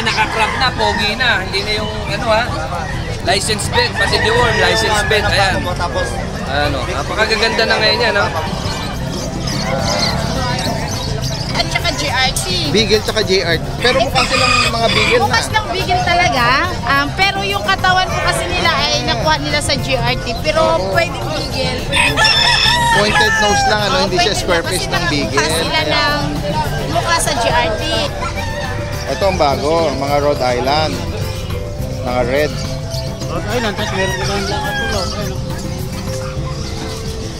nakakrap na, pogi na. Hindi na yung ano ha. License plate, pati the word, license plate. Ayan. Ano, napakagaganda na ngayon yan, no? At saka GRT. Beagle tsaka JR. Pero mukha silang mga Beagle na. Bukas ng Beagle talaga. Pero yung katawan po kasi nila ay nakuha nila sa GRT. Pero pwedeng Beagle, pwedeng Pointed nose lang, ano? Hindi siya square face ng Beagle. Mukha sila ng mukha sa GRT. Ito ang bago, mga Rhode Island. Mga red. Rhode Island, tapos meron ko lang lakatulog.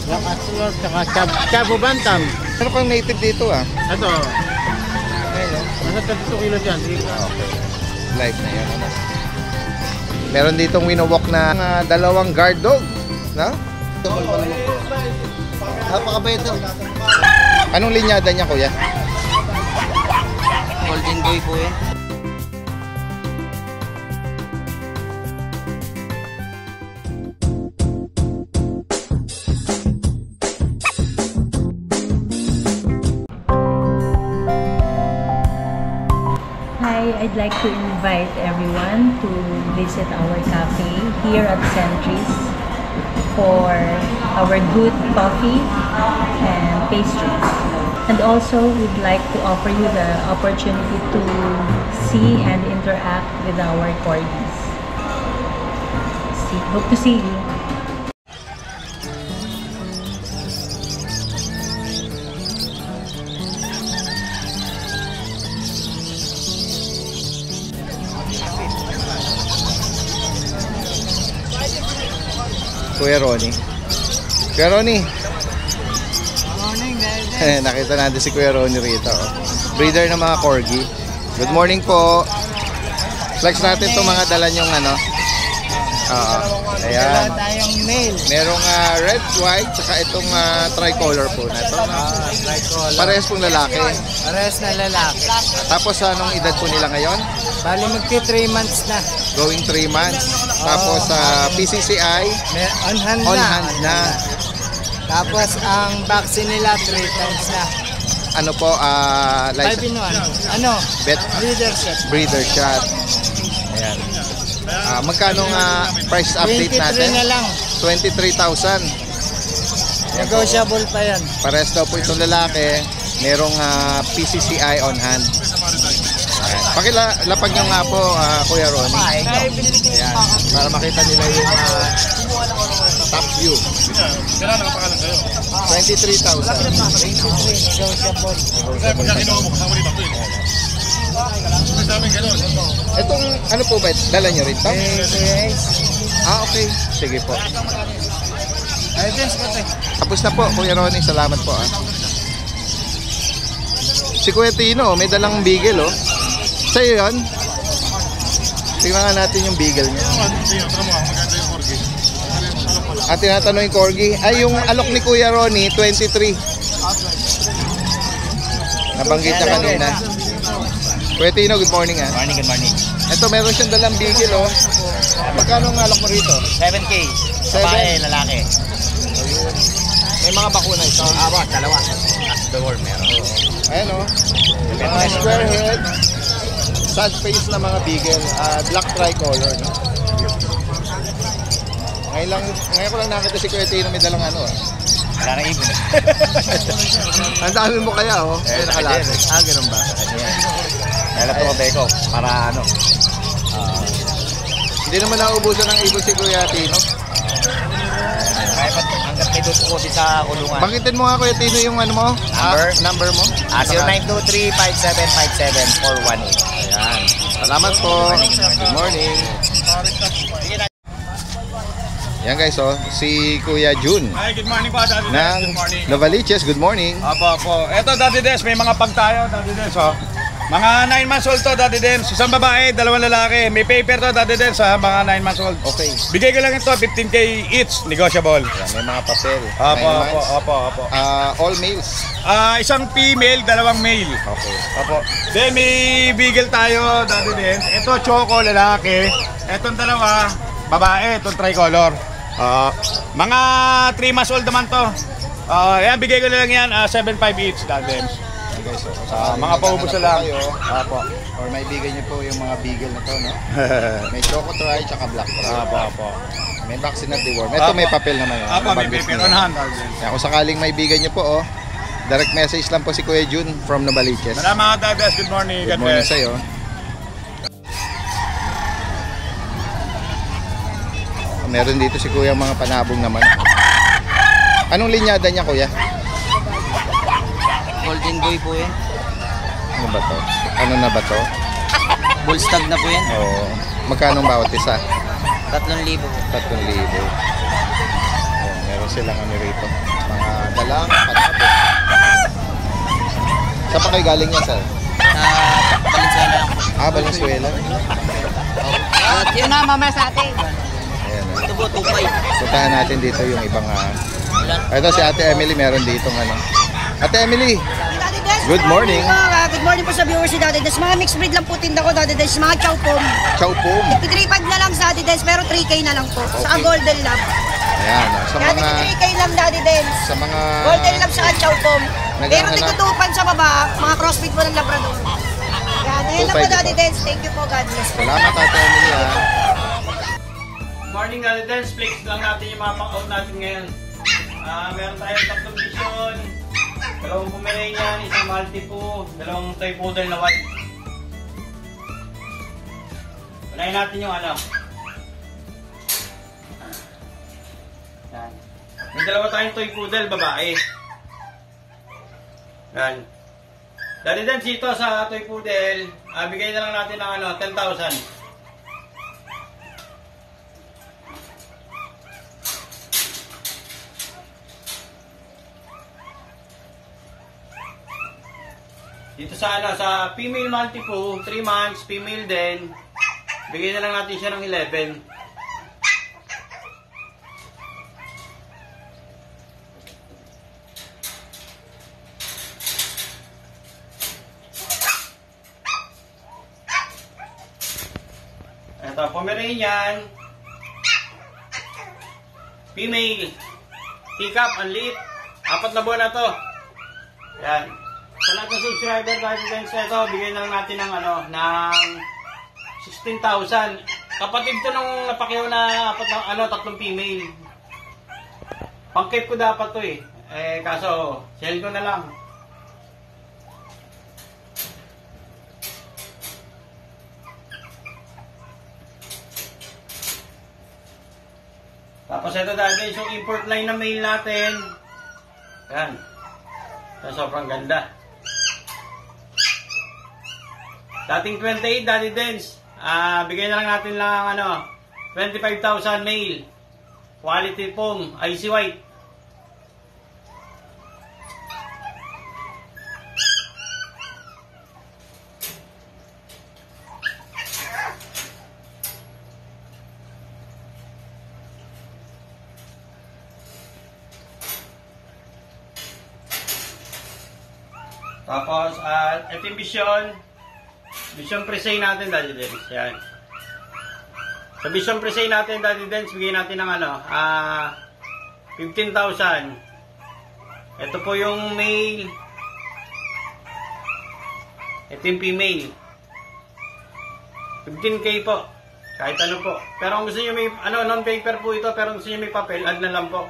Lakatulog, tsaka Chabo Bantam. Ano pang native dito ah? Ito. Nasa 32 kilos yan. Okay. Live na yan. Ano? Meron ditong winowalk na dalawang guard dog. No? Napakabait ito. Anong linyada niya, kuya? Golden Boy po eh. Hi, I'd like to invite everyone to visit our cafe here at Centris for our good coffee and pastries. And also, we'd like to offer you the opportunity to see and interact with our corgis. Hope to see you. Kuya Ronnie. Kuya Ronnie. Morning, Nakita natin si Kuya Ronnie rito. Oh. Breeder ng mga corgi. Good morning po. Flex natin itong mga dala nyong ano. Ayan. tayong male. Merong red, white, saka itong tricolor po na ito. Tricolor. Parehas pong lalaki. Parehas na lalaki. Tapos anong edad po nila ngayon? Bali magti 3 months na. Going 3 months. Tapos PCCI, On hand on hand na. Tapos ang vaccine nila 3 times na. Ano po, 5 license, in 1. Ano? vet Leadership. breeder shot. Ayan. Magkano nga price update 23 natin? na lang. 23,000. Negotiable pa yan. Pares daw po itong lalaki. Merong PCCI on hand. Ayan. Pakilapag nyo nga po, Kuya Ronnie. Ayan. Para makita nila yung top view. 23,000. Itong ano po ba? Dala nyo rin to? Okay. Sige po. Tapos na po, Kuya Ronnie. Salamat po. Si Kuya Tino, may dalang beagle oh. Sa'yo yun? Tingnan nga natin yung beagle niya. At tinatanong yung corgi. Ay, yung alok ni Kuya Ronnie, 23. Nabanggit niya kanina. Kuya Tino, good morning ah. Morning, good morning. Ito, meron siyang dalang beagle oh. Magkano ang alok mo rito? 7K. Babae, lalaki. May mga bakuna ito. Dalawa. The world meron. Ayan oh. Mga square head, sad face na mga beagle, black tricolor. No? Ngayon ko lang nakita si Kuya Tino may dalang ano ah. Wala na ibon. Ang dami mo kaya oh. Nakalaki. Ganun ba? Kaya ito ko para ano. Hindi naman nauubusan ng ibon si Kuya Tino. Kaya hanggat may tutuko sa kulungan. Banggitin mo nga Kuya Tino yung ano mo? Number mo? 0923-5757418. Ayan. Salamat po. Good morning. Yan guys oh, si Kuya Jun. Hi, good morning po, Daddy Des. Ng Good morning. Novaliches, good morning. Apo. Eto, Daddy Des, may mga pag tayo, Daddy Des, oh. Mga 9 months old to, Daddy Des. Isang babae, 2 lalaki. May paper to, Daddy Des, ha, mga 9 months old. Okay. Bigay ko lang ito, 15K each, negotiable. Yan, may mga papel. Apo. All males. Isang female, 2 male. Okay. Apo. Then may beagle tayo, Daddy Des. Ito, choco, lalaki. Etong dalawa, babae, itong tricolor. Mga 3 months old naman to. Yan, bigay ko na lang yan, 7.5 each, Daddy Des. Okay, so, Mga paubos na lang. Apo. or maibigan niyo po yung mga beagle na to, no? May Choco Tri tsaka Black Tri. Apo. May vaccine at deworm. Ito may papel naman. Apo, may paper on hand. Kaya kung sakaling maibigan niyo po, oh, direct message lang po si Kuya Jun from Novaliches. Salamat mga Dadas. Good morning. Good morning sa'yo. Meron dito si Kuya mga panabong naman. Anong linyada niya, Kuya? Golden Boy po yan. Ano ba to? Ano na ba to? Bullstag na po yan. Oo. Magkano bawat isa? 3,000 po. 3,000. Ayan, meron silang ano rito. Mga dalang panabong. Saan pa kayo galing yan, sir? Valenzuela lang po. Valenzuela. At yun na, mamaya sa atin. Ayan. Ito po, 2.5. Puntahan natin dito yung ibang... ito si Ate Emily, meron dito ng ano. Ate Emily! Good morning. Good morning po sa viewers si Daddy Des. Mga mixed breed lang po tinda ko, Daddy Des. Mga chow pom. Chow pom. 3.5 na lang sa Daddy Des, pero 3K na lang po. Sa Golden Lab. Ayan. Sa Yan, mga... 3K lang, Daddy Des. Sa mga... Golden Lab sa chow pom. Pero Naghahanap. tigutupan sa baba, mga crossfit po ng Labrador. Yan, ayun lang po, 2.5 Daddy ito. Des. Thank you po, God bless. Salamat, Ate Emily, ha. Morning Daddy Dance, flex lang natin yung mga pang-out natin ngayon. Meron tayong 3 vision, 2 Pomeranian, 1 Maltipoo, 2 toy poodle na white. Unahin natin yung ano. Yan. May 2 tayong toy poodle, babae. Yan. Daddy Dance dito sa toy poodle, bigay na lang natin ng ano, 10,000. Dito sa ano, sa female Maltipoo, 3 months, female din. Bigyan na lang natin siya ng 11. Ito, Pomeranian. Female. Teacup, ang liit. 4 na buwan na to. Yan. Sa lahat ng subscriber dahil din sa ito, bigyan lang natin ng ano, ng 16,000. Kapatid ko nung napakyaw na 3 female. Pang-cape ko dapat to eh. Kaso, sell ko na lang. Tapos ito dahil yung import line na mail natin. Yan. So, sobrang ganda. Dating 28, Daddy Dance. Bigyan na lang natin lang ano, 25,000 mail. Quality foam, icy white. Tapos, ito yung Vision Presay natin, Daddy Dance. Yan. Sa Vision Presay natin, Daddy Dance, bigyan natin ng ano, 15,000. Ito po yung male. Ito yung female. 15K po. Kahit ano po. Pero kung gusto nyo may, non-paper po ito, pero kung gusto nyo may papel, add na lang po.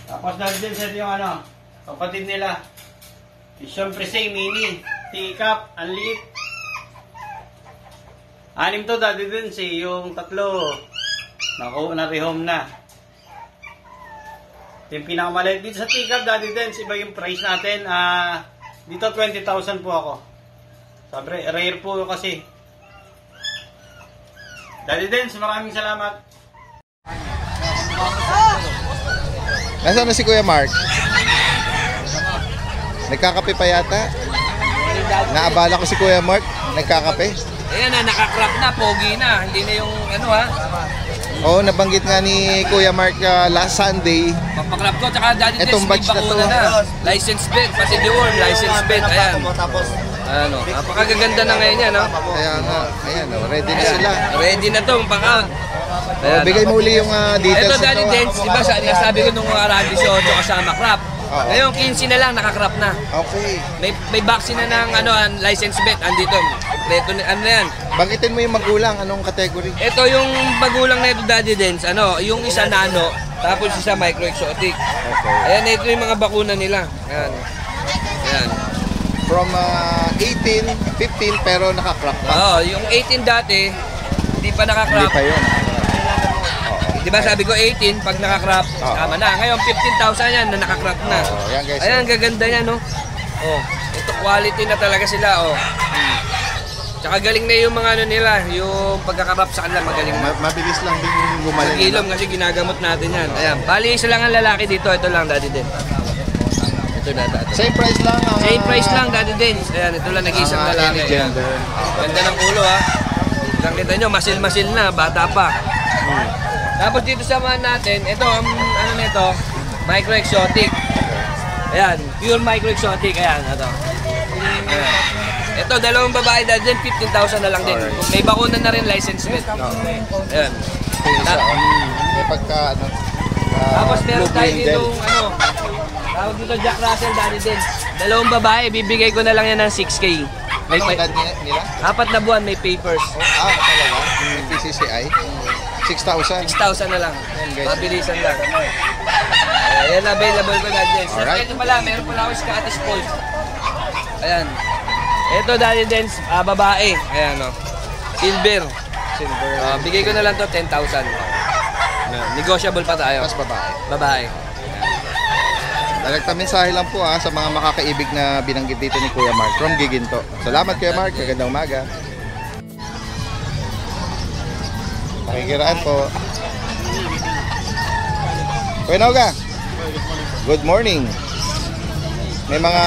Tapos dahil din sa yung ano, kapatid nila. Vision Presay Mini. Teacup, ang liit. 6 to Daddy din yung 3. Na-rehome na. Yung pinakamaliit dito sa teacup, Daddy Dance, iba yung price natin. Dito 20,000 po ako. Sabi, rare po kasi. Daddy Dance, maraming salamat. Nasaan na si Kuya Mark? Nagkakape pa yata? Naabala ko si Kuya Mark, nagkakape. Ayan na, nakakrap na, pogi na. Hindi na yung ano ha. Oo, nabanggit nga ni Kuya Mark last Sunday. Papakrap ko, tsaka Daddy Dance, Etong may batch na bakuna to. na. License plate, pati deworm, license plate. Ayan. Ano, napakagaganda na ngayon yan, no? Kaya nga, ayan, ready na sila. Ready na to, pang-out. Ayan, Bigay mo uli yung details. ito Daddy Dens, di ba nasabi ko nung araw 18 kasama crop. Ngayon 15 na lang nakakrap na. Okay. May vaccine na ng license bet andito. Kompleto na ano yan. Banggitin mo yung magulang, anong category? Ito yung magulang na ito Daddy Dens, yung isa nano, tapos isa micro exotic. Okay. Ayan, ito yung mga bakuna nila. Ayan. Ayan. From 18, 15 pero nakakrap pa. Oo, yung 18 dati, hindi pa nakakrap. Hindi pa yun. Di ba sabi ko 18 pag nakakrap, tama na. Ngayon 15,000 yan na nakakrap na. Yan guys. Ayan, gaganda yan, no? Oh, ito quality na talaga sila, oh. Tsaka galing na yung mga nila, yung pagkakarap sa kanila magaling na. Mabilis lang din gumaling. Ilom kasi ginagamot natin yan. Ayan, bali isa lang ang lalaki dito, ito lang Daddy Den. Ito na Daddy. Same price lang. Same price lang Daddy Den. Ayan, ito lang nag-iisang lalaki. Gender. Ganda ng ulo, ha. Kita nyo, masil-masil na, bata pa. Tapos dito sa mga natin, ito, ano nito, micro exotic. Ayan, pure micro exotic. Ayan, ito. Ayan. Ito, dalawang babae dyan, 15,000 na lang din. May bakuna na rin license bet. Ayan. May pagka, Tapos meron tayo dito, tawag dito Jack Russell Daddy din. Dalawang babae, bibigay ko na lang yan ng 6K. Anong edad nila? 4 na buwan, may papers. Talaga? May PCCI? 6,000? 6,000 na lang. Mabilisan lang. Ayan, available ko na dyan. Sa akin pala, meron pala ako Scottish Fold. Ayan. Ito Daddy Dens, babae. Ayan, no. Silver. Bigay ko na lang to 10,000. Negotiable pa tayo. Mas babae. Babae. Direkta mensahe lang po sa mga makakaibig na binanggit dito ni Kuya Mark from Giginto. Salamat Kuya Mark, magandang umaga. Pakikiraan po. Kuya Noga, good morning. May mga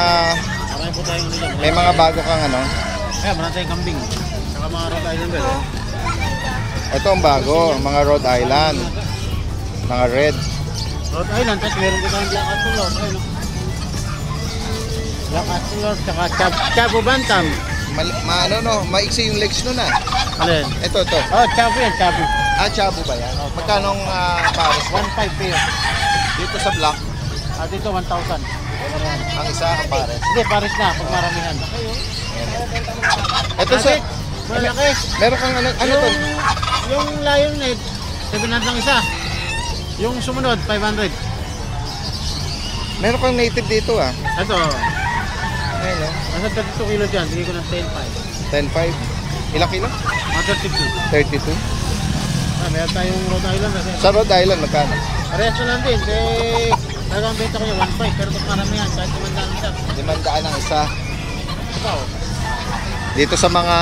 bago kang Kaya marami tayong kambing. Saka mga Rhode Islander. Ito ang bago, mga Rhode Island. Mga red. Rhode Island, tapos meron ko tayong Black Atulor. Black Atulor, saka Chavo Bantam. Maiksi yung legs nun Alin? Ito. Oh, Chavo yan, Chavo. Chavo ba yan? Magkano ang pares? 1.5 pair. Dito sa black, Dito 1,000. ang isa ang pares. Hindi, pares na, pag maramihan. Ito sa... Malaki. Meron kang ano to? Yung Lion Net, 700 lang isa. Yung sumunod, 500. Meron kang native dito Ito, Ayun nasa 32 kilo dyan, bigay ko ng 10.5. 10.5. Ilang kilo? Mga 32. 32. Meron tayong Rhode Island kasi. Sa Rhode Island, magkano? Parehas na lang din, talagang benta ko niya 1.5, pero pag maramihan, kahit 500 isa. 500 ang isa. Ito. Dito sa mga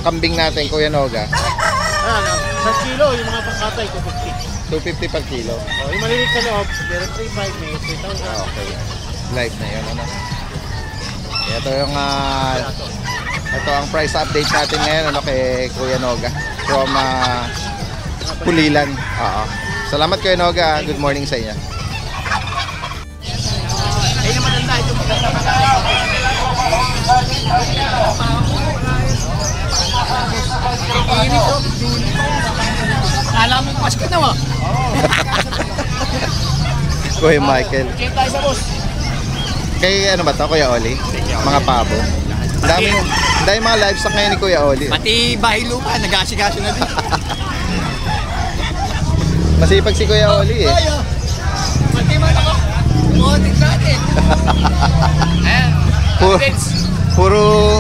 kambing natin, Kuya Noga, Sa kilo, yung mga pangkatay, 250. 250 per kilo. Yung maliliit sa loob, meron 3.5, may 3,000. Okay. Live na yun, Ito yung ito ang price update natin ngayon kay Kuya Noga from Pulilan. Salamat Kuya Noga. Good morning sa inyo. Alam mo, Pasko na mo. Kuya Michael. Kaya tayo sa boss. Kay ano ba to, Kuya Oli? Mga pabo. Dahil mga livestock ngayon ni Kuya Oli. Pati bahay lupa, nag-asikaso na din. Masipag si Kuya Oli Pati man ako. Mutik natin. Ayan. Puro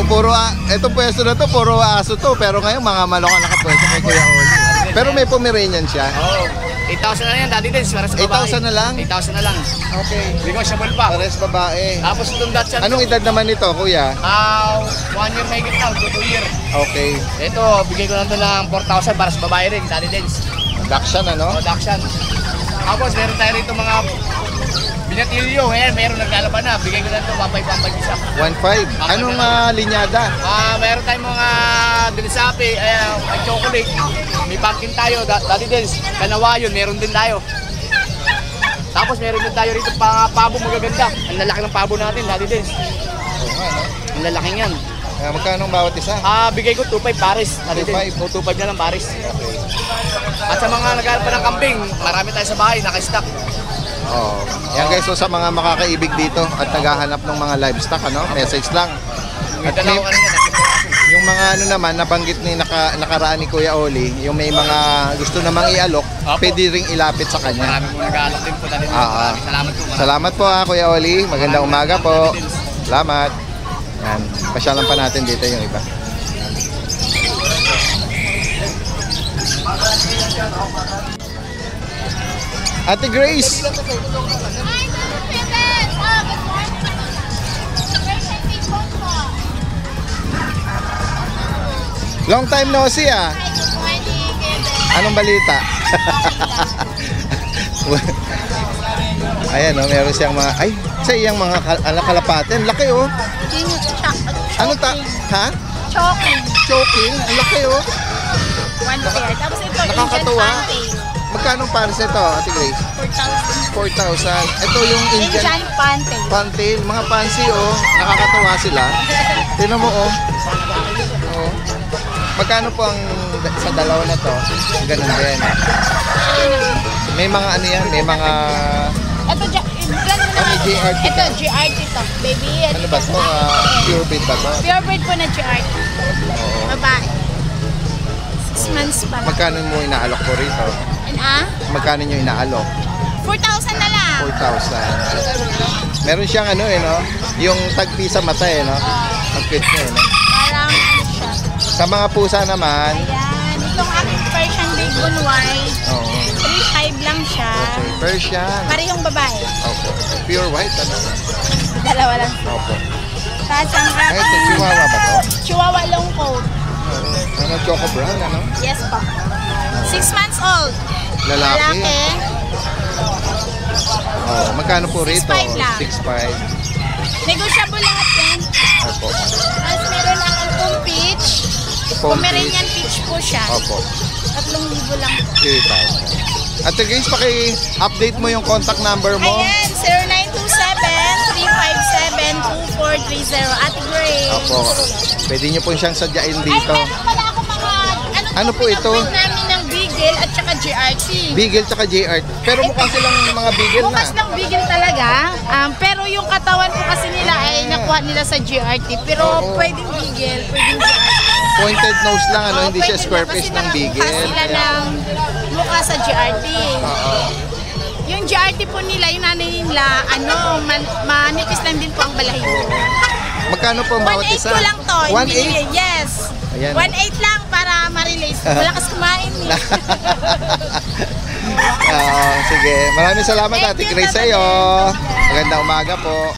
ito pwesto na to, puro aso to. Pero ngayon mga manok ang nakapwesto kay Kuya Oli. Pero may Pomeranian siya. Oo. 8,000 na yan, Daddy Dens, para sa babae. 8,000 na lang? 8,000 na lang. Okay. Negotiable pa. Pares babae. Tapos itong Dachshund. Anong edad naman nito, Kuya? 1 year may na, 2 year. Okay. Ito, bigay ko lang ito ng 4,000 para sa babae rin, Daddy Dens. Dachshund ano? O, Dachshund. Tapos meron tayo rito mga binatilyo. Ayan, meron naglalaban na. Bigay ko lang ito, 1.5 isa. 1.5. Anong linyada? Meron tayong mga dilisapi, may chocolate. May pumpkin tayo, Daddy Dens. Kanawayon, meron din tayo. Tapos meron din tayo rito pabo magaganda. Ang lalaki ng pabo natin, Daddy Dens. Ang lalaki niyan. Magkano ang bawat isa? Bigay ko 2.5 pares. 2.5? O 2.5 na lang pares. At sa mga naghahanap pa ng kambing, marami tayo sa bahay, naka-stock. Oh. Yan guys, so sa mga makakaibig dito at naghahanap ng mga livestock, ano, message lang. At yung mga ano naman, nabanggit ni nakaraan ni Kuya Oli, yung may mga gusto namang ialok, pwede ring ilapit sa kanya. Marami po nag-aalok din po dali. Salamat po. Salamat po Kuya Oli. Magandang umaga po. Salamat. Yan. Pasyalan pa natin dito yung iba. Ate Grace. Long time no see ah. Anong balita? Ayan oh, meron siyang mga, ay, sa iyang mga kalapate. Ang laki oh. Ano ta? Ha? Choking. Choking? Ang laki oh. One pair. Tapos ito, Nakakatuwa. Indian Pantail. Magkano pares ito, Ate Grace? 4,000. Ito yung Indian Pantail. Pantail. Mga fancy oh. Nakakatuwa sila. Tingnan mo oh. Oh. Magkano po ang sa dalawa na to? Ganun din. May mga ano yan, may mga... Ito, GRT ito, GRT to. Baby, ano ba to? Pure breed ba to? Pure breed po na GRT. Babae. 6 months pa lang. Magkano mo inaalok po rito? Magkano nyo inaalok? 4,000 na lang. 4,000. Meron siyang ano eh, no? Yung tagpi sa mata eh, no? Ang cute niya eh, no? Parang ano siya. Sa mga pusa naman. Ayan. Itong aking Persian Big Bone White. Oo. 3,500 lang siya. Okay, Persian. Parehong babae. Opo. Pure white, ano? Dalawa lang. Opo. Tapos ang Ay, ito, chihuahua ba to? Chihuahua long coat. Ano, choco brown, ano? Yes po. 6 months old. Lalaki. Oh, magkano po rito? 6,500 lang. 6,500. Negotiable lahat yan. Opo. Tapos meron akong peach. Pomeranian peach po siya. Opo. 3,000 lang po. 3,000. Ate Grace, paki-update mo yung contact number mo. Ayan, 0927-357-2430. Ate Grace. Opo. Pwede nyo po siyang sadyain dito. Ay, meron pala ako mga... Ano po ito? namin ng Beagle at saka GRT. Beagle tsaka JR. Pero mukha silang mga Beagle na. Bukas ng Beagle talaga. Pero yung katawan po kasi nila ay nakuha nila sa GRT. Pero pwedeng Beagle, pwedeng GRT. Pointed nose lang, ano? Hindi siya square face ng Beagle. Kasi sila ng mukha sa GRT. Oo. Yung GRT po nila, yung nanay nila, manipis lang din po ang balahibo. Magkano po ang bawat 1,800 isa? ko lang to. 1,800? Yes. Ayan. 1,800 lang para ma-release. Malakas kumain eh. Sige. Maraming salamat Ate Grace sa'yo. Magandang umaga po.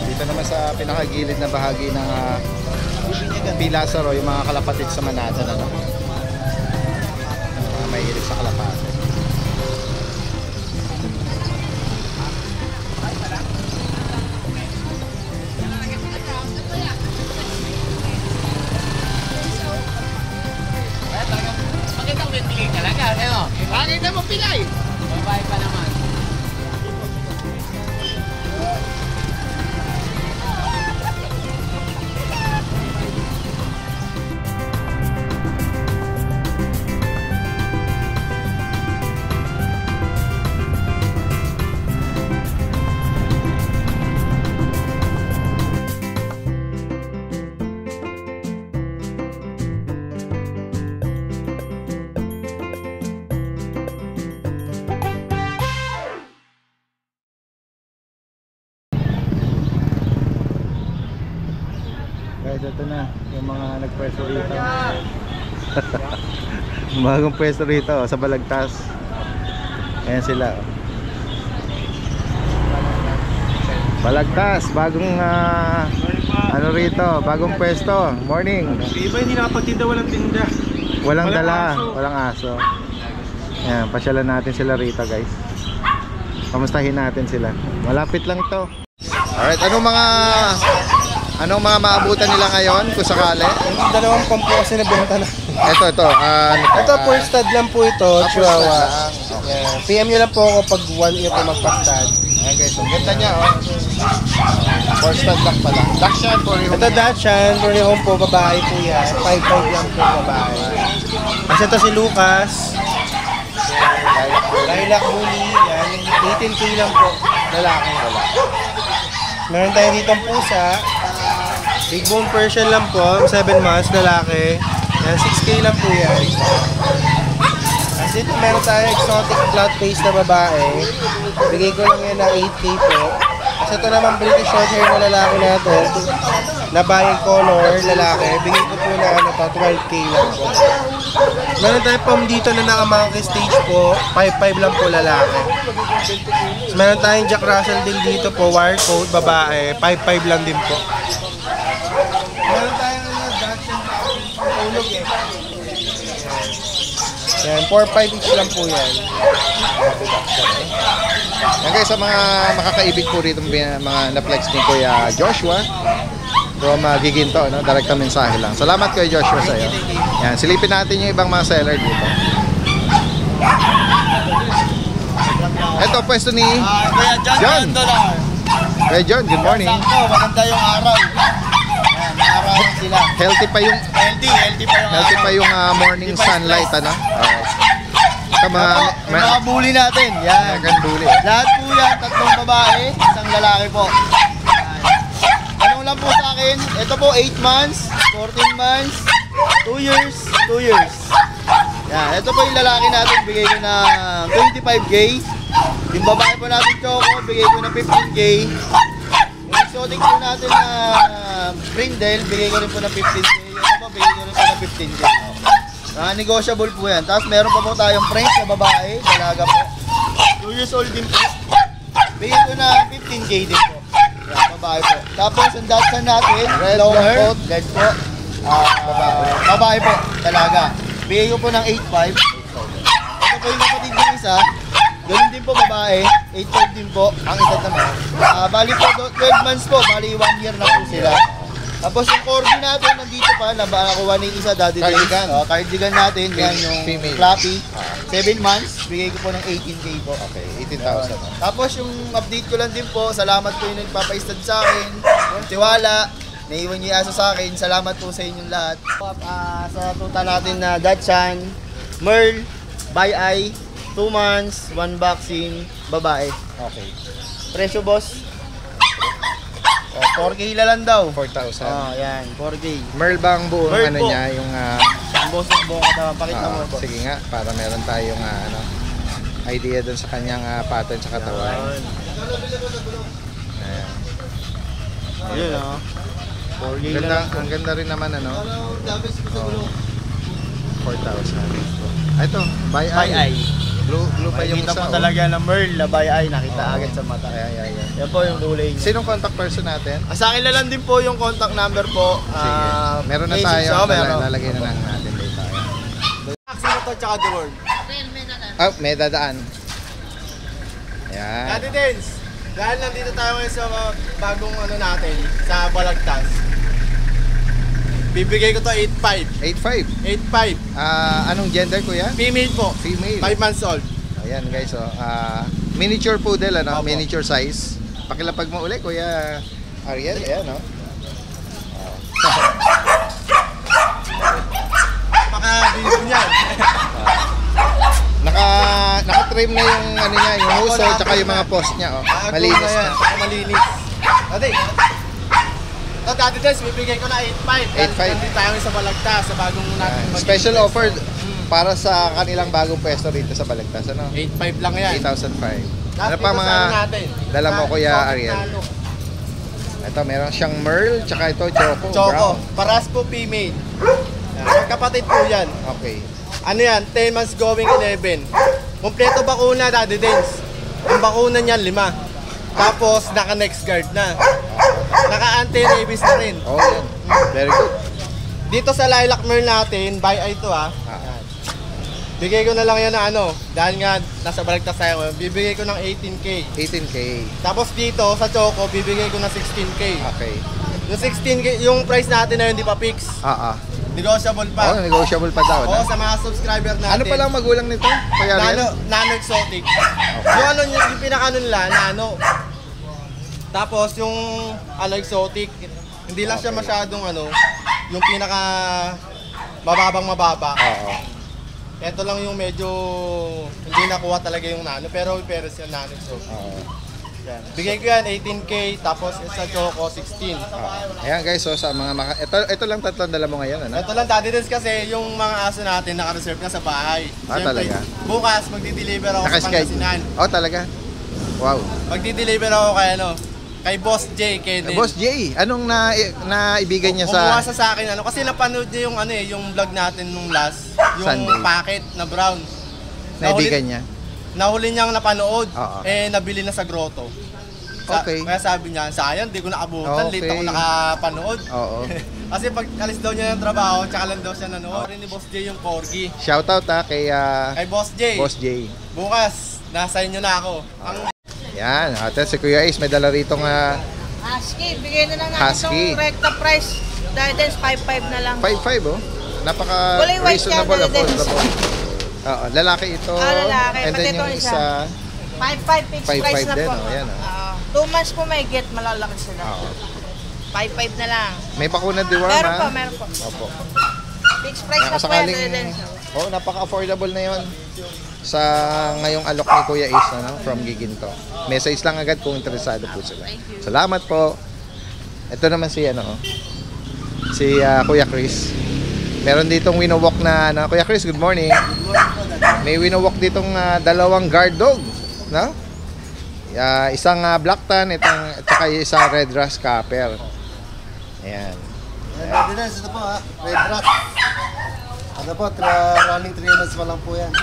Dito naman sa pinakagilid na bahagi ng Pilasaro, yung mga kalapatid sa Manada na may hilig sa kalapatid. Makita mo yung pilay talaga, ano? Makita mo pilay! Babae pa naman. Guys, ito na yung mga nagpwesto rito. Bagong pwesto rito sa Balagtas. Ayan sila. Balagtas, bagong ano rito, bagong pwesto. Morning. Iba hindi nakapagtinda, walang tinda. Walang dala, walang aso. Ayan, pasyalan natin sila rito guys. Kamustahin natin sila. Malapit lang to. Alright, anong mga maabutan nila ngayon kung sakali? Dalawang pampo kasi nabenta na. Ito. Ano to? Ito, full stud lang po ito, Chihuahua. Okay. Yeah. PM nyo lang po ako pag 1 year po magpa-stud. Ayan guys, ang ganda niya oh. For stud lang pala. Dachshund for you. Ito Dachshund, Home po, babae po yan. 5'5 lang po babae. Kasi ito si Lucas. Lilac Bully, yan. 18K lang po, lalaki. Meron tayo dito ang pusa. Big Bone Persian lang po, 7 months, lalaki. Yan, 6K lang po yan. As dito meron tayo exotic flat face na babae. Bigay ko lang yan na 8K po. Kasi ito naman British short hair na lalaki natin. Na bayang color, lalaki. Bigay ko po na 12K lang po. Meron tayo pom dito na naka-monkey stage po. 5'5 lang po lalaki. So, meron tayong Jack Russell din dito po, wire coat, babae. 5'5 lang din po. Meron tayong Dachshund tulog eh. Yan, 4-5 each lang po yan. Yan guys, sa mga makakaibig po rito mga na-flex ni Kuya Joshua from Giginto, no? Direkta mensahe lang. Salamat kay Joshua sa iyo. Yan, silipin natin yung ibang mga seller dito. Ito, pwesto ni Kuya John. Kuya John, good morning. Sakto, maganda yung araw. Ayan, araw sila. Healthy pa yung Healthy pa yung morning sunlight, ano? Ito mga bully natin. Yan. American Bully. Lahat po yan, 3 babae, 1 lalaki po. Tanong lang po sa akin, ito po 8 months, 14 months, 2 years, 2 years. Yan, ito po yung lalaki natin, bigay ko na 25K. Yung babae po natin Choco, bigay ko na 15K. Yung exotic po natin na Brindle, bigay ko rin po na 15K. Ito po, bigay ko rin po na 15K. Negotiable po yan. Tapos meron pa po tayong French na babae, dalaga po. 2 years old din po. Bigay ko na 15K din po. Yan, babae po. Tapos ang Dachshund natin, long hair, red po. Babae po, dalaga. Bigay ko po ng 8.5. Ito po yung kapatid ng isa. Ganun din po babae, 8.5 din po. Ang edad naman. Bali po, 12 months po. Bali 1 year na po sila. Tapos yung corgi natin, nandito pa, nakuha ng isa, daddy days. Cardigan natin, yan yung female. Flappy. 7 months, bigay ko po ng 18K po. Okay, 18,000. Tapos yung update ko lang din po, salamat po yung nagpapaistad sa akin. Tiwala, naiwan niyo yung aso sa akin. Salamat po sa inyong lahat. Sa tuta natin na Dachshund, Merl, by eye, 2 months, 1 vaccine, babae. Okay. Presyo boss? 4K lang daw. 4,000. Yan, 4K. Merl ba ang buong Merl ano po. niya, yung Boss ng buong katawan, pakita mo po. sige nga, para meron tayong idea dun sa kanyang pattern sa katawan. Ayan. Ayun o. 4K Ang ganda, lang po. ang ganda rin naman ano. 4,000. Ito, by By eye. eye. Blue pa yung Makikita isa. mo talaga na Merl, na by eye, nakita agad sa mata. Ay. Yan po yung kulay niya. Sinong contact person natin? Sa akin na lang din po yung contact number po. Sige. Meron na message tayo. ako, meron. Lalagay na lang natin dito. Vaccine to tsaka the word. May dadaan. Ayan. Daddy Dens, dahil nandito tayo ngayon sa bagong ano natin, sa Balagtas. Bibigay ko to 8.5. 8.5. 8.5. Anong gender kuya? Female po. Female. 5 months old. Ayan guys, miniature poodle, ano? Opo. Miniature size. Pakilapag mo uli, Kuya Ariel. Ayan, no? Maka-bilhin yan. Naka-trim na yung ano niya, yung hose, tsaka yung mga post niya, oh. Malinis na. Malinis. Ate, ito Daddy Dens, bibigay ko na 8.5. 8.5. Nandito tayo ngayon sa Balagtas, sa bagong natin Special offer para sa kanilang bagong pwesto rito sa Balagtas, ano? 8.5 lang yan. 8,000. Ano Dito pa sa mga natin. dala mo, Sa Kuya Exotic Ariel? Nano. Ito, meron siyang Merl, tsaka ito, Choco. Choco, Brown. paras po female. Magkapatid po yan. Okay. Ano yan, 10 months going 11. Kompleto bakuna, Daddy Dens. Yung bakuna niyan, 5. Tapos, naka-next guard na. Naka-anti-rabies na rin. Oh, yan. Very good. Dito sa Lilac Merl natin, by eye to Bigay ko na lang yan na ano, dahil nga nasa baligtas tayo, bibigay ko ng 18K. 18K. Tapos dito sa Choco, bibigay ko ng 16K. Okay. Yung 16K, yung price natin na yun, di pa fix. Negotiable pa. Oh, negotiable pa daw. Oo, sa mga subscriber natin. Ano pa lang magulang nito? Kuya Riel? Nano Exotic. Yung ano, yung pinaka nila, Nano. Tapos yung ano, Exotic, hindi lang siya masyadong ano, yung pinaka mababa. Oo. Ito lang yung medyo hindi nakuha talaga yung Nano, pero yung Nano Exotic. Oo. Yan. Bigay ko yan 18K, tapos sa Choco 16. Ayan guys, so sa mga ito lang tatlong dala mo ngayon, ano? Ito lang, Daddy Dens, kasi yung mga aso natin naka-reserve na sa bahay. Talaga? Bukas magdi-deliver ako sa Pangasinan. Oh, talaga? Wow. Magdi-deliver ako kay Boss J, Kenneth. Boss J, anong naibigay niya sa... Kumuha sa akin, kasi napanood niya yung yung vlog natin nung last, yung Sunday. packet na brown. Naibigay niya? Nahuli niyang napanood, Oo. nabili na sa grotto. Okay. Kaya sabi niya, sayang, di ko nakabutan, Okay. late ako nakapanood. Oo. Kasi pag alis daw niya ng trabaho, tsaka lang daw siya nanood. Rin ni Boss J yung corgi. Shoutout kay Boss J. Boss J. Bukas, nasa inyo na ako. Yan, ate si Kuya Ace may dala rito Husky, bigay na lang natin Husky. itong recta price. Dadens, 5.5 na lang. 5.5 oh. Napaka Kulay white reasonable, yan, Dadens. affordable. Oo, lalaki ito. Lalaki. And then Pati yung ito isa, 5.5 fixed 5.5 price na din, po. oh, yan, 2 months po may get, malalaki sila. Oo. 5.5 na lang. May bakuna deworm Meron po. Opo. Fixed price na po yan, Dadens. Oh, napaka-affordable na 'yon. Sa ngayong alok ni Kuya Ace from Giginto. Message lang agad kung interesado po sila. Salamat po. Ito naman si si Kuya Chris. Meron ditong winowalk na Kuya Chris, good morning. May winowalk ditong dalawang guard dog, no? Isang black tan, at saka isang red ras copper. Ayan. Ayan, ito po red rat. Ano po, running 3 months pa lang po yan.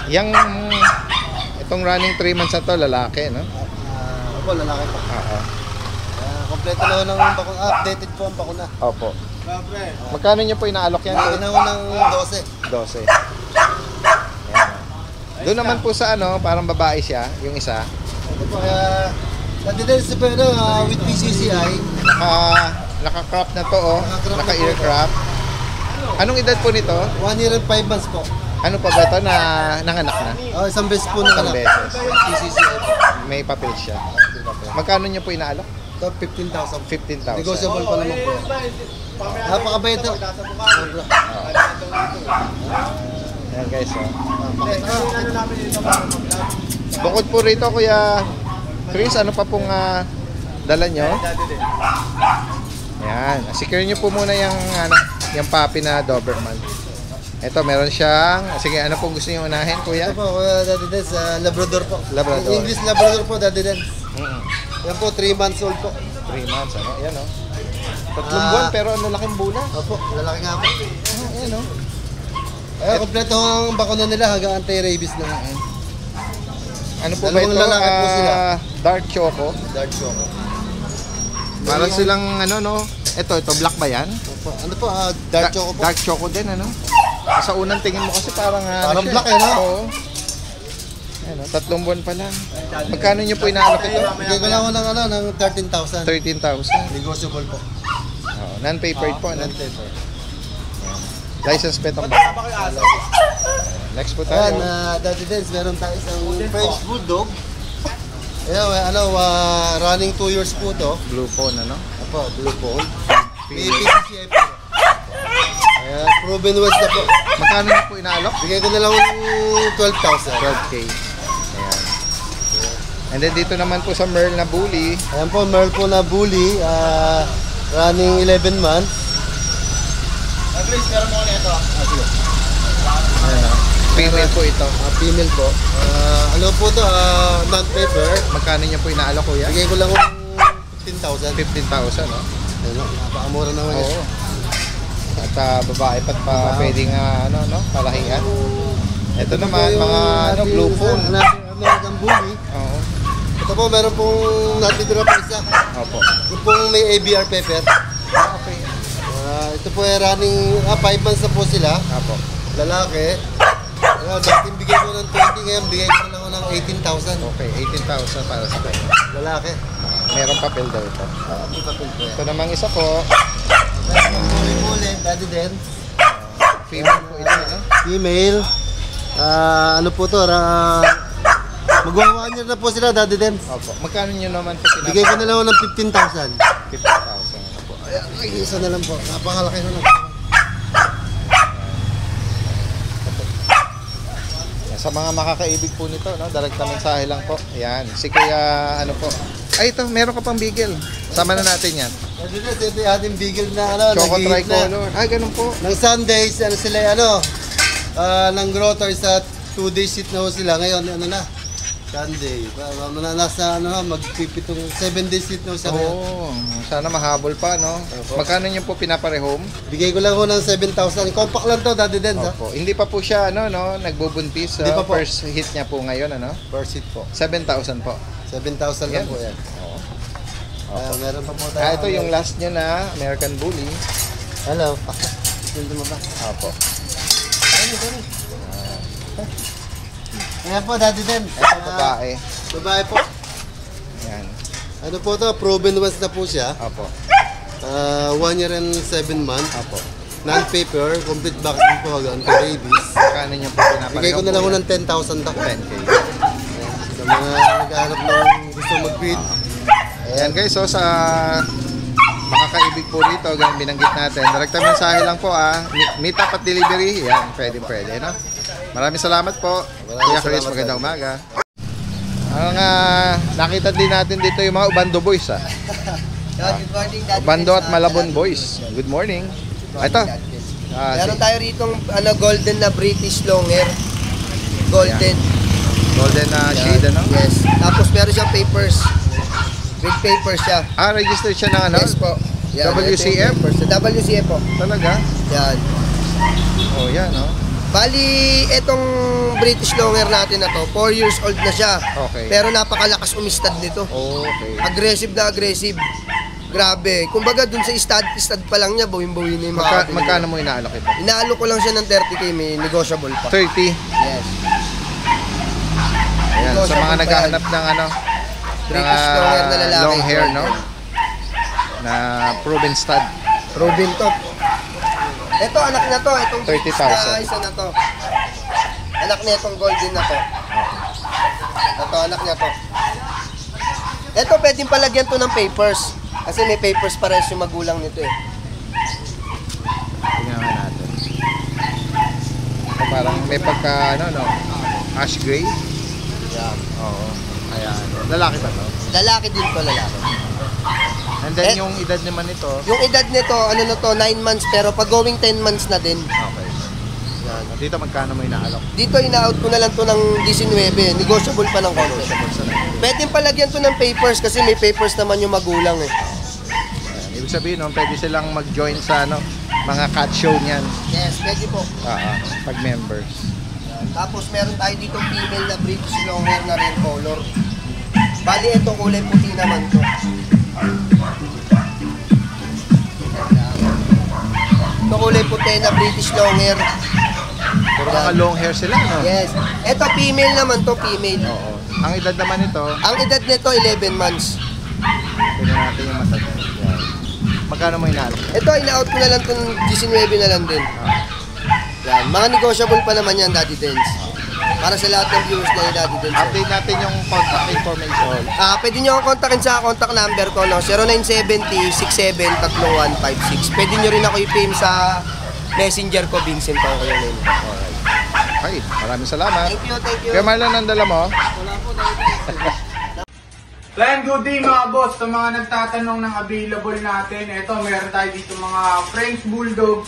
Itong running 3 months na to, lalaki, no? Opo, lalaki po. Oo. Kompleto na ng bakuna. Updated po ang bakuna. Opo. Magkano nyo po inaalok yan? Bakuna ko ng 12. Ayan. Doon naman po sa parang babae siya, yung isa. Ito po, kaya nandito po with PCCI. Naka-crop na to, naka-ear crop. Anong edad po nito? 1 year and 5 months po. Ano pa ba ito na nanganak na? Isang beses po nanganak. Isang beses. PCCI. May papel siya. Magkano nyo po inaalok? Ito, 15,000. 15,000. Negotiable pa naman po. Napakabait ito. Ayan guys, Bukod po rito, Kuya Chris, ano pa pong dala nyo? Ayan, secure nyo po muna yung puppy na Doberman. Ito, meron siyang, sige, ano pong gusto nyo unahin, Kuya? Ito po, Daddy Dens, Labrador po. Labrador. English Labrador po, Daddy Dens. Yan po, 3 months old po. 3 months, Ayan, Tatlong buwan, pero laking bula. Opo, lalaki nga po. Ayan, Kompleto ang bakuna nila hanggang anti-rabies na nga. Ano po ba ito? Lalaki po sila. Dark Choco. Dark Choco. Parang silang, ito, black ba yan? Opo. Ano po, Dark Choco po. Dark Choco din, Sa unang tingin mo kasi parang black, Oo. Ayan, 3 buwan pa lang. Magkano nyo po inaalok ito? Bigay ko lang ako ng 13,000. 13,000. Negotiable po. Non-papered po. Non-paper. License plate ang baka. Next po tayo. Ayan, Daddy Dens, meron tayo isang French Bulldog. Ayan, running 2 years po to. Blue phone, Apo, blue phone. May PCCI po. Ayan, proven West na po. Magkano na po inaalok? Bigay ko na lang ng 12,000. 12K. Ayan. And then dito naman po sa Merl na Bully. Ayan po, Merl po na Bully. Running 11 months. Please, meron mo nito. Ayan, female po ito. Female po. Ano po to? Non-paper. Magkano niya po inaalok, Kuya? Bigay ko lang ng 15,000. 15,000, Ayan, napakamura naman yan. Oo. At babae pa pwedeng palahian. Ito naman, mga blue phone. American Bully. Oo. Ito po, meron pong natitira pa isa. Opo. Ito pong may ABR pepper. Okay. Ito po ay running 5 months na po sila. Opo. Lalaki. dating bigay ko ng 20, ngayon bigay ko na ako ng 18,000. Okay, 18,000 para sa kanya. Lalaki. Merong papel daw ito. May papel po yan. Ito namang isa po. Muli, daddy din. Female po ito. Female. Ano po to? Magwa 1 year na po sila, daddy din. Opo. Magkano nyo naman po Bigay ko na lang ako ng 15,000. 15,000 po. Ay, isa na lang po. Napakalaki na lang. Sa mga makakaibig po nito, no? Direkta mensahe lang po. Ayan. Si Kuya, ano po. Ay, ito, meron ka pang bigel. Sama na natin yan. Daddy din, ito yung ating bigel na Choco nag-hit tricolor. Ay, ganun po. Ng Sundays, sila, ng grottor sa 2 days sit na ho sila. Ngayon, Sunday. Nasa, magpipitong 7 days sit na ho siya ngayon. Oo. Sana mahabol pa, no? Magkano nyo po pinaparehome? Bigay ko lang ho ng 7,000. Compact lang to, daddy din, ha? Opo. Hindi pa po siya, nagbubuntis. Hindi pa po. First hit niya po ngayon, First sit po. 7,000 po. 7,000 lang po yan. Oo. Meron pa po tayo. Ito yung last niya na American Bully. Hello. Ito mo ba? Opo. Ayan po, daddy din. Ito, babae. Babae po. Ayan. Ano po to? Proven once na po siya. Opo. 1 year and 7 months. Opo. Non-paper, complete vaccine po hanggang rabies. Magkano niyo po pinaparehome? Bigay ko na lang ko ng 10,000 tako. 10K. Sa mga naghahanap ng gusto mag-feed. Ayan guys, so sa makakaibig po dito, ganyan binanggit natin. Direkta mensahe lang po meet up at delivery. Yan, pwede, no? Maraming salamat po. Kuya Chris, magandang umaga. Ang nakita din natin dito yung mga Ubando boys, Good morning, Daddy. Ubando at Malabon boys. Good morning. Ito. Meron tayo rito golden na British long hair. Golden. Golden na shade, ano? Yes. Tapos meron siyang papers. With papers siya. Registered siya ng ano? Yes po. Yan, WCF? Sa WCF po. Talaga? Yan. Oh, yan, no? Bali, itong British long hair natin na to, 4 years old na siya. Okay. Pero napakalakas umistad nito. Okay. Aggressive na aggressive. Grabe. Kumbaga dun sa stud pa lang niya, bawin-bawin na yung mga Magkano mo inaalok ito? Inaalok ko lang siya ng 30k, may negotiable pa. 30? Yes. Ayan, sa mga naghahanap ng British long hair na lalaki. Long hair, no? Na proven stud. Proven top. Ito, anak na to. Itong 30,000. isa na to. Anak niya itong golden na to. Ito, anak niya to. Ito, pwedeng palagyan to ng papers. Kasi may papers para yung magulang nito eh. Tingnan natin. Parang may pagka, ash gray. Yan. Oo. Ayan. Lalaki ba to? Lalaki din to, lalaki. And then yung edad naman ito. Yung edad nito, 9 months, pero pag going 10 months na din. Okay. Yan. Dito magkano mo inaalok? Dito, ina-out ko na lang to ng 19. Negotiable pa ng konti. Pwedeng palagyan to ng papers kasi may papers naman yung magulang eh. Ayan. Ibig sabihin, pwede silang mag-join sa mga cat show niyan. Yes, pwede po. Pag members. Tapos meron tayo dito female na British long hair na red color. Bali, ito kulay puti naman to. Ito kulay puti na British long hair. Puro mga long hair sila, no? Yes. Ito female naman to, female. Oo. Ang edad naman ito, Ang edad nito 11 months. tingnan natin yung mata niya. Yan. Magkano mo inaalok? Ito, ina-out ko na lang itong 19 na lang din. Yan. Mga negotiable pa naman yan, Daddy Dens. Para sa lahat ng viewers na yung Daddy Dens. Update natin yung contact information. Pwede nyo akong kontakin sa contact number ko, 0970-673156. Pwede nyo rin ako i-PM sa messenger ko, Vincent ako yung name. Okay, maraming salamat. Thank you, thank you. Kaya Marlon, ang dala mo? Plan good day mga boss, sa mga nagtatanong ng available natin, eto meron tayo dito mga French Bulldog,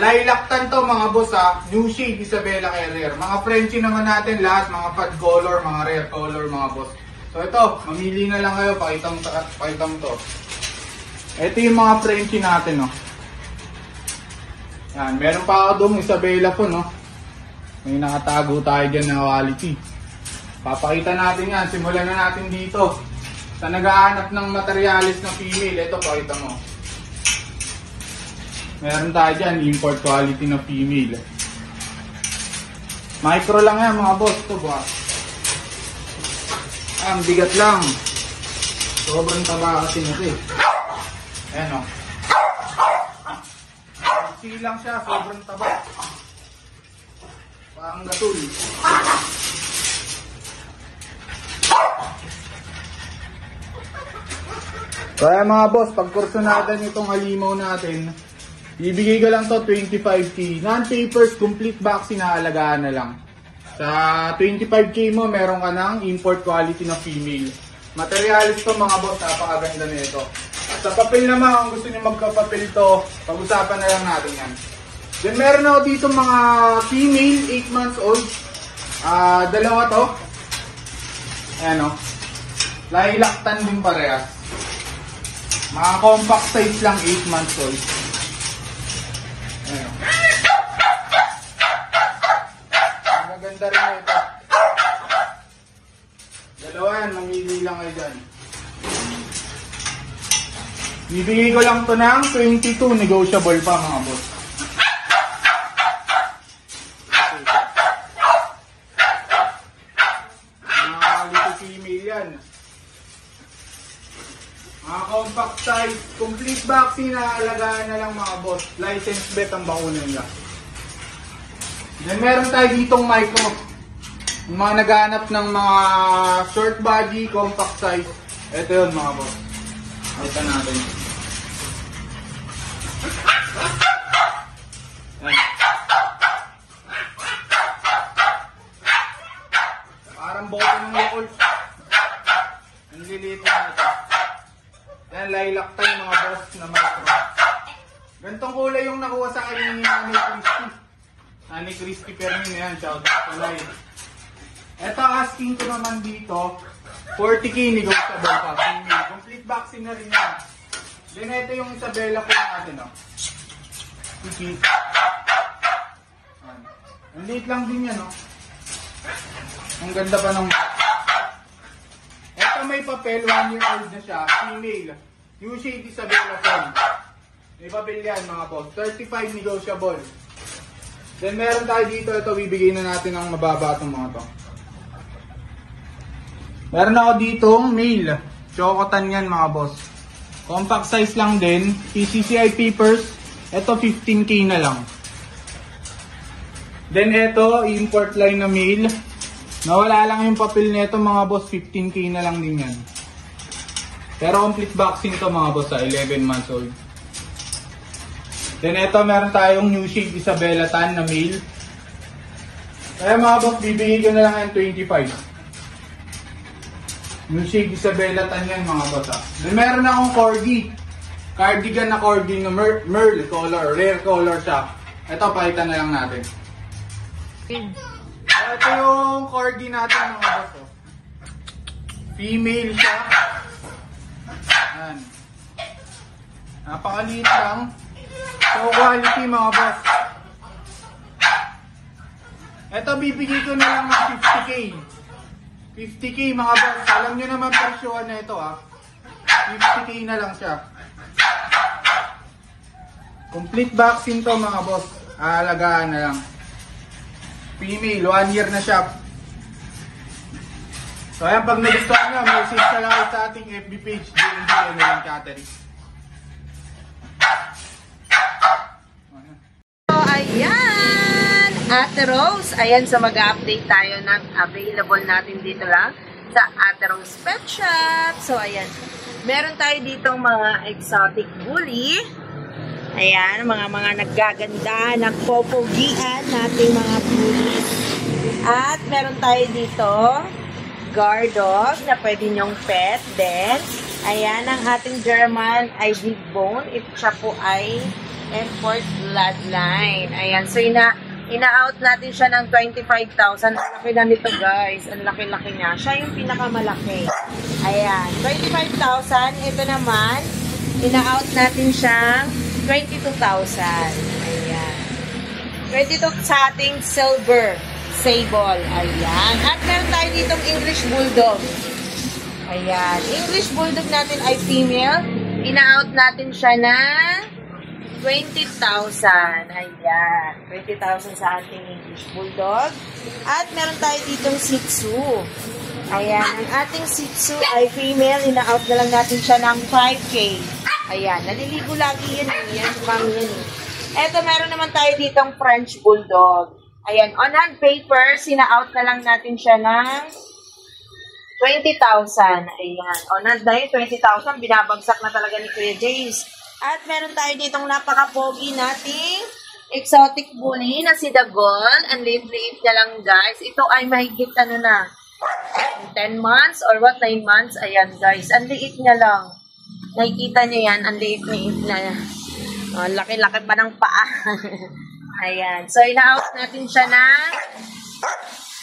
lilac tan to mga boss new shade Isabella Carrier. Mga Frenchie naman natin lahat, mga fad color, mga rare color mga boss. So ito, mamili na lang kayo, pakitang to. Ito yung mga Frenchie natin, no. Yan, meron pa ako doon Isabella po, no. May nakatago tayo dyan na quality. Papakita natin yan. Simulan na natin dito. Sa naghahanap ng materialis na female, ito pakita mo. Meron tayo dyan, import quality na female. Micro lang yan mga boss. Ito ba? Ang bigat lang. Sobrang taba kasi nito eh. Ayan o. Lang siya, sobrang taba. Parang gatul. Kaya mga boss, pag kursunadan itong halimaw natin, ibigay ko lang to 25k. Non-papers, complete vaccine, naalagaan na lang. Sa 25k mo, meron ka ng import quality na female. Materialis to mga boss, napakaganda nito. Sa papel naman, kung gusto niyo magpapapel to, pag-usapan na lang natin yan. Then meron ako dito mga female, 8 months old. Dalawa to. Ayan o. Lailaktan din parehas. Mga compact size lang, 8 months old. Ayan o. Maganda rin ito. Dalawa yan, mamili lang kayo dyan. Bibigay ko lang to ng 22, negotiable pa mga boss. Mga quality female yan. Mga compact size, complete vaccine, naalagaan na lang mga boss. License vet ang bakuna nila. Then meron tayo ditong micro. Yung mga naghahanap ng mga short body, compact size. Ito yun mga boss. Ito natin. Parang bote ng Yakult. Ang liliit na ito. Yan, lilac tayo mga boss na micro. Gantong kulay yung nakuha sa akin ni Honey Crispy. Honey Crispy Permin yan, shout out to live. Ito asking ko naman dito, 40k negotiable pa. Complete vaccine na rin yan. Then ito yung Isabela po natin, no? Sige. Ang liit lang din yan, no? Ang ganda pa ng... Ito may papel, 1 year old na siya, female. New shade Isabela po. May papel yan, mga boss. 35 negotiable. Then meron tayo dito, ito bibigay na natin ng mababa itong mga to. Meron ako ditong male. Chocotan yan mga boss. Compact size lang din. PCCI papers. Ito 15k na lang. Then ito, import line na male. Nawala lang yung papel nito mga boss. 15k na lang din yan. Pero complete vaccine to mga boss, 11 months old. Then ito, meron tayong new shade Isabela Tan na male. Kaya mga boss, bibigay ko na lang yung 25. New shade Isabela Tan yan mga boss. Then meron akong corgi. Cardigan na corgi na merl color. Rare color siya. Ito, palitan na lang natin. Ito yung corgi natin mga boss. Oh. Female siya. Ayan. Napakaliit lang. So quality mga boss. Ito bibigay ko na lang ng 50k. 50k mga boss. Alam nyo naman presyohan na ito ah. 50k na lang siya. Complete vaccine to mga boss. Aalagaan na lang. Female, 1 year na siya. So ayan, pag nagustuhan nyo, message ka lang sa ating FB page, JNG Emeline Catering. So ayan, Ate Rose, ayan, so mag-update tayo ng available natin dito lang sa Ate Rose Pet Shop. So ayan, meron tayo ditong mga exotic bully. Ayan, mga naggaganda, nagpopogian nating mga bullies. At meron tayo dito guard dog na pwede nyong pet. Then, ayan, ang ating German ay big bone. Siya po ay import bloodline. Ayan, so ina-out natin siya ng 25,000. Ang laki na nito guys. Ang laki-laki niya. Siya yung pinakamalaki. Ayan, 25,000. Ito naman, ina-out natin siyang 22,000. Ayan. 22 sa ating silver sable. Ayan. At meron tayo ditong English Bulldog. Ayan. English Bulldog natin ay female. Ina-out natin siya na 20,000. Ayan. 20,000 sa ating English Bulldog. At meron tayo ditong Shih Tzu. Ayan. Ang ating Shih Tzu ay female. Ina-out na lang natin siya ng 5K. Ayan. Naliligo lagi yun. Yan. Mami yan. Eto, meron naman tayo ditong French Bulldog. Ayan. On-hand paper, sina-out na lang natin siya ng 20,000. Ayan. On-hand na yun, 20,000. Binabagsak na talaga ni Kuya James. At meron tayo ditong napaka-pogi nating exotic bully na si Dagol. Ang liit-liit niya lang, guys. Ito ay mahigit 10 months or what, 9 months. Ayan, guys. Ang liit niya lang. Nakikita niyo yan. Ang liit-liit na. Laki-laki pa ng paa. Ayan. So, ina-out natin siya na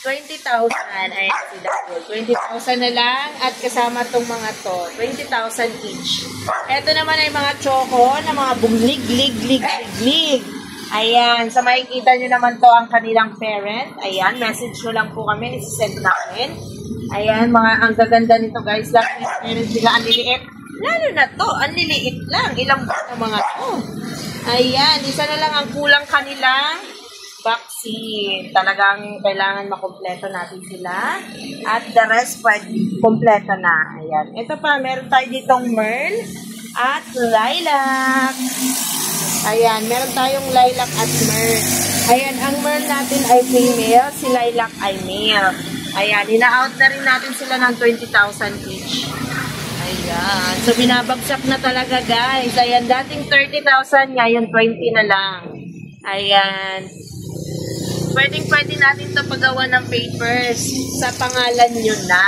20,000. Ayan, si Dagol. 20,000 na lang. At kasama tong mga to. 20,000 each. Ito naman ay mga choco na mga bumlig-lig-lig-lig-lig. Ayan. So, makikita nyo naman to ang kanilang parent. Ayan. Message nyo lang po kami. Isisend namin. Ayan. Ang gaganda nito, guys. Lahat parent sila. Ang liliit. Lalo na to. Ang liliit lang. Ilang buwan na mga to. Ayan. Isa na lang ang kulang kanilang vaccine. Talagang kailangan makompleto natin sila. At the rest, kompleto na. Ayan. Ito pa, meron tayo ditong Merl at Lilac. Ayan, meron tayong Lilac at Merl. Ayan, ang Merl natin ay female, si Lilac ay male. Ayan, ina-out na rin natin sila ng 20,000 each. Ayan. So, binabagsak na talaga, guys. Ayan, dating 30,000, ngayon 20 na lang. Ayan. Pwedeng-pwede natin ito paggawa ng papers sa pangalan nyo na.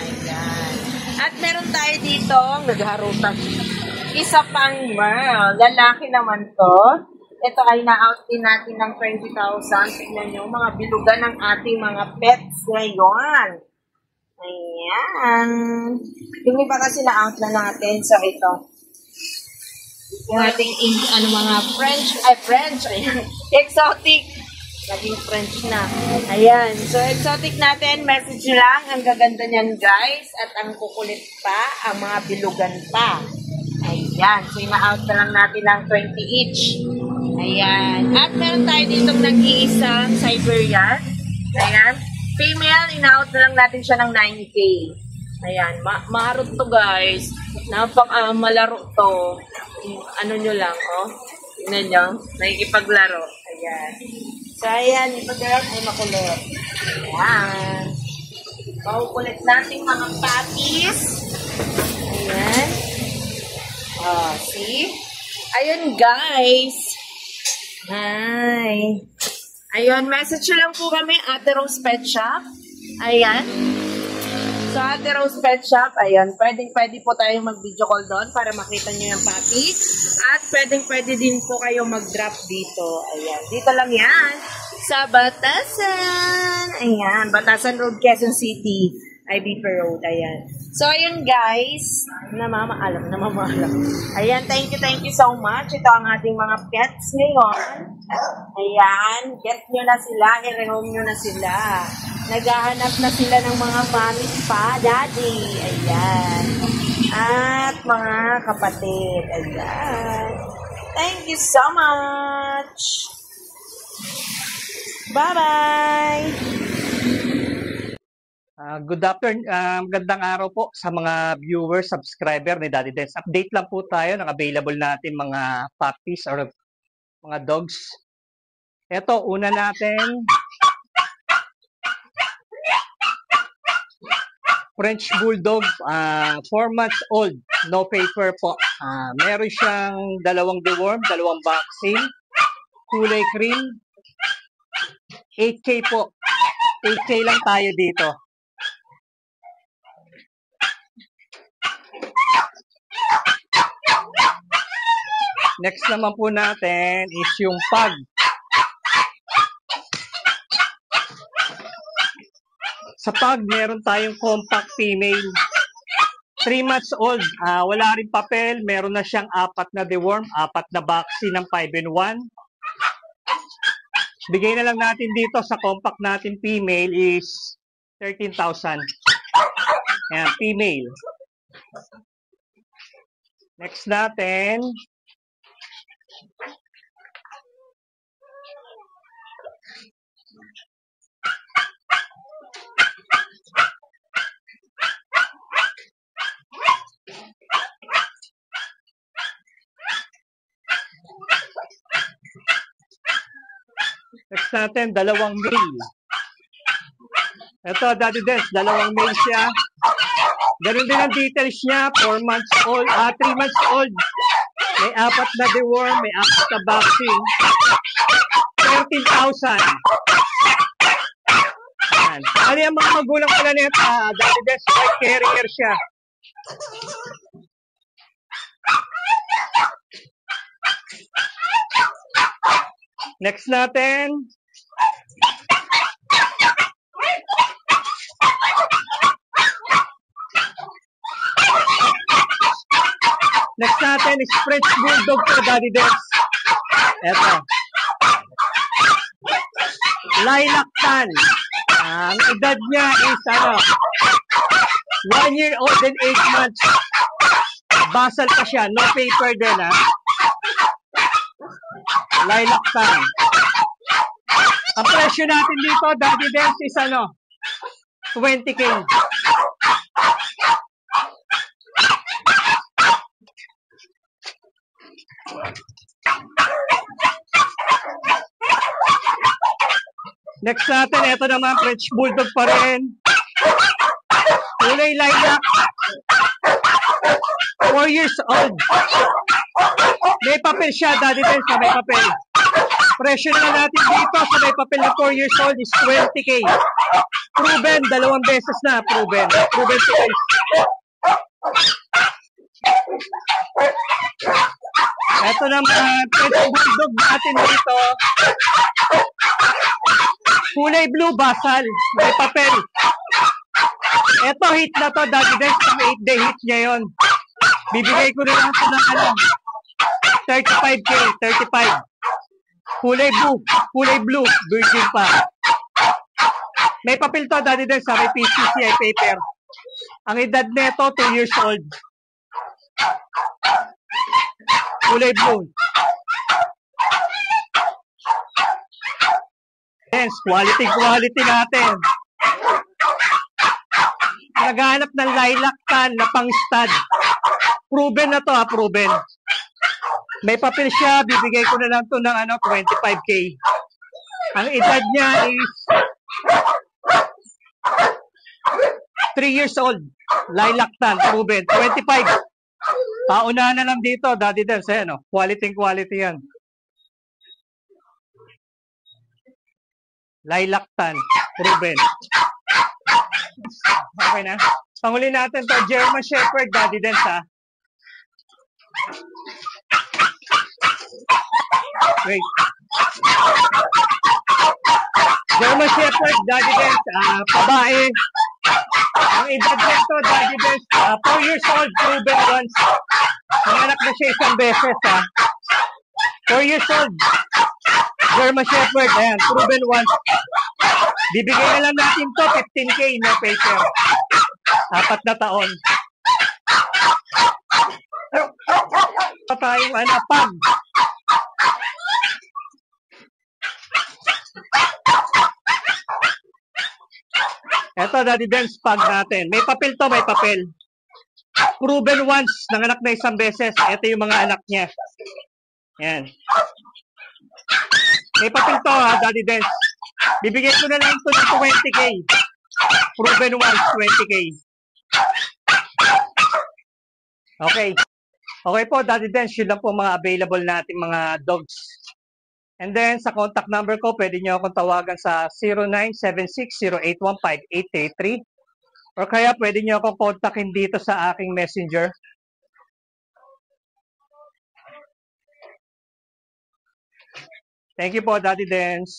Ayan. At meron tayo dito, nagharutan. Isa pang Merl. Lalaki naman to. Ito ay na-out din natin ng 20,000. Tignan nyo, mga bilugan ng ating mga pets ngayon. Ayan. Yung iba kasi na-out na natin. So, ito. Yung ating mga French. Ayan. Exotic. Naging French na. Ayan. So, exotic natin. Message lang. Ang gaganda niyan, guys. At ang kukulit pa. Ang mga bilugan pa. Ayan. So, ina-out na lang natin ng 20 each. Ayan. At meron tayo ditong nag-iisang Siberian. Ayan. Female, ina-out na lang natin siya ng 9K. Ayan. Marot to, guys. Malaro to. Ano nyo lang, oh. Tignan nyo. Nakikipaglaro. Ayan. So, ayan, ito girl ay makulit. Ayan. Makukulit natin mga puppies. Ayan. Oh, see? Ayun, guys. Hi. Ayun, message lang po kami, Ate Rose Pet Shop. Ayan. So, Ate Rose Pet Shop, ayun, pwede po tayong mag-video call doon para makita nyo yung puppy. At pwede din po kayo mag-drop dito. Ayan, dito lang yan. Sa Batasan. Ayan, Batasan Road, Quezon City. IBP Road, ayan. So, ayun guys. Namamaalam. Ayan, thank you so much. Ito ang ating mga pets ngayon. Ayan, get nyo na sila, i-rehome nyo na sila. Naghahanap na sila ng mga mami pa, daddy. Ayan. At mga kapatid. Ayan. Thank you so much. Bye-bye. Good afternoon, magandang araw po sa mga viewers, subscriber ni Daddy Dens. Update lang po tayo ng available natin mga puppies or mga dogs. Ito, una natin, French Bulldog, 4 months old, no paper po. Meron siyang 2 deworm, 2 vaccine, kulay cream, 8K po. 8K lang tayo dito. Next naman po natin is yung pug. Sa pug, meron tayong compact female. 3 months old. Wala rin papel. Meron na siyang 4 na deworm, 4 na vaccine ng 5-in-1. Bigay na lang natin dito sa compact natin female is 13,000. Ayan, female. Next natin, Next natin, dalawang male. Ito, Daddy Des, dalawang male siya. Ganun din ang details niya, 3 months old. May 4 na deworm, may 4 na vaccine. 13,000. Yan. Ano yung mga magulang pala nito? Daddy Des, white carrier siya. Next natin. Next natin is French Bulldog for Daddy Des. Eto. Lilac Tan. Ang edad niya is 1 year old and 8 months. Basal pa siya. No paper din Lilac Tan. Ang presyo natin dito, Daddy Des, is 20K. Next natin, ito naman, French Bulldog pa rin. Kulay lilac. 4 years old. May papel siya, Daddy Des, may papel. Presyo na natin dito sa may papel na 4 years old is 20K. Proven, 2 beses na, proven. Proven price. Ito naman, French Bulldog natin dito. Kulay blue, basal. May papel. Ito, hit na to, Daddy Des. Ang 8-day hit niya yun. Bibigay ko na lang ito ng 35K, 35. Kulay blue, virgin pa. May papel to, Daddy Des, may PCCI paper. Ang edad nito, 2 years old. Kulay blue. Yes, quality natin. Naghahanap ng lilac tan na pang stud. Proven na to, proven. May papel siya, bibigay ko na lang to ng 25K. Ang edad niya is 3 years old. Lilac tan, proven. 25. Paunahan na lang dito, Daddy Des, quality yan. Lilac tan, proven. Okay na. Panghuli natin to, German Shepherd, Daddy Des, Wait. German Shepherd, Daddy Des, babae. Ang edad nito, Daddy Des, 4 years old, proven once. Nanganak na siya isang beses, 4 years old. German Shepherd, ayan, proven once. Bibigay na lang natin to, 15K, no paper. 4 na taon. Ito tayong pag. Ito, Daddy Des, pag natin. May papel to, may papel. Proven once, nanganak na isang beses. Ito yung mga anak niya. Yan. May papel to, Daddy Des. Bibigyan ko na lang ito ng 20K. Proven once, 20K. Okay. Okay po, Daddy Des, yun lang po mga available natin mga dogs. And then, sa contact number ko, pwede nyo akong tawagan sa 0976-0815-833. Or kaya pwede nyo akong kontakin dito sa aking messenger. Thank you po, Daddy Des.